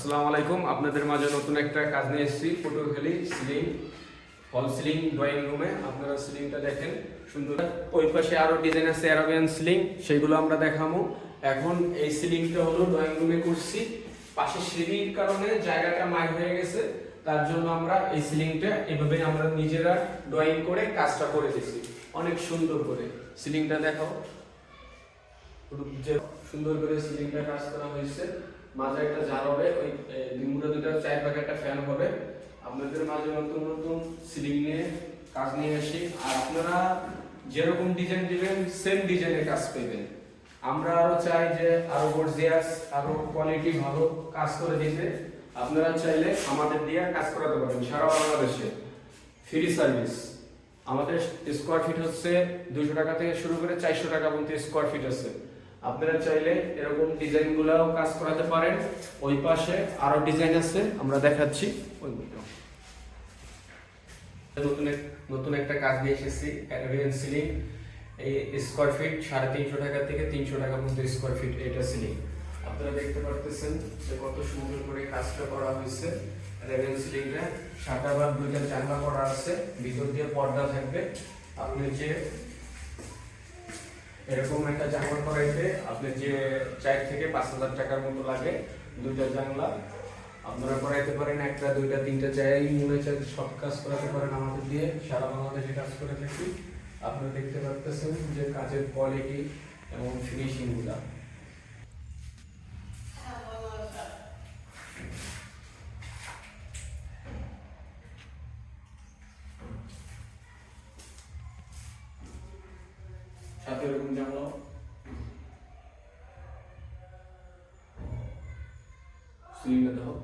আসসালামু আলাইকুম। আপনাদের মাঝে নতুন একটা কাজ নিয়ে এসেছি, পটুয়াখালী সিলিং ফল সিলিং ড্রয়িং রুমে। আপনারা সিলিংটা দেখেন সুন্দর। ওই পাশে আরো ডিজাইন আছে অ্যারাবিয়ান সিলিং, সেগুলো আমরা দেখাবো। এখন এই সিলিংটা হলো ড্রয়িং রুমে করছি, পাশে সিঁড়ির কারণে জায়গাটা মাইক হয়ে গেছে, তার জন্য আমরা এই সিলিংটা এভাবে আমরা নিজেরা ড্রয়িং করে কাজটা করে দিয়েছি অনেক সুন্দর করে। সিলিংটা দেখাও, যে সুন্দর করে সিলিংটা কাজ করা হয়েছে। মাঝে একটা জার হবে, ওই ডিমগুলো দুটো চার ভাগে একটা ফ্যান হবে। আপনাদের মাঝে নতুন নতুন সিলিং নিয়ে কাজ নিয়ে আসি, আর আপনারা যেরকম ডিজাইন দিবেন সেম ডিজাইনের কাজ পাবেন। আমরা আরো চাই যে আরো গর্জিয়াস, আরো কোয়ালিটি ভালো কাজ করে দিতে। আপনারা চাইলে আমাদের দিয়ে কাজ করাতে পারেন সারা বাংলাদেশে, ফ্রি সার্ভিস। আমাদের স্কোয়ার ফিট হচ্ছে 200 টাকা থেকে শুরু করে 400 টাকা পর্যন্ত স্কোয়ার ফিট আছে। আপনারা চাইলে এরকম ডিজাইন গুলাও কাজ করাতে পারেন। ওই পাশে আরো ডিজাইন আছে, আমরা দেখাচ্ছি। নতুন একটা কাজ নিয়ে এসেছি, অ্যারাবিয়ান সিলিং। এই স্কোয়ার ফিট 350 টাকা থেকে 300 টাকা পর্যন্ত স্কোয়ার ফিট এটা সিলিং। আপনারা দেখতে পারতেছেন যে কত সুন্দর করে কাজটা করা হয়েছে। অ্যারাবিয়ান সিলিংটা শাটার বা দুইটা জানলা করা আছে, ভিতর দিয়ে পর্দা থাকবে। আপনি যে এরকম একটা জানলা করাইতে আপনি যে 4 থেকে 5,000 টাকার মতো লাগে। দুইটা জানলা আপনারা করাইতে পারেন, একটা দুইটা তিনটা চাই মনে চাই সব কাজ করাতে পারেন আমাদের দিয়ে। সারা বাংলাদেশে কাজ করে থাকি। আপনারা দেখতে পাচ্ছেন যে কাজের কোয়ালিটি এবং ফিনিশিং গুলা। সাথে এরকম জানলা সিলিংটা দেখো।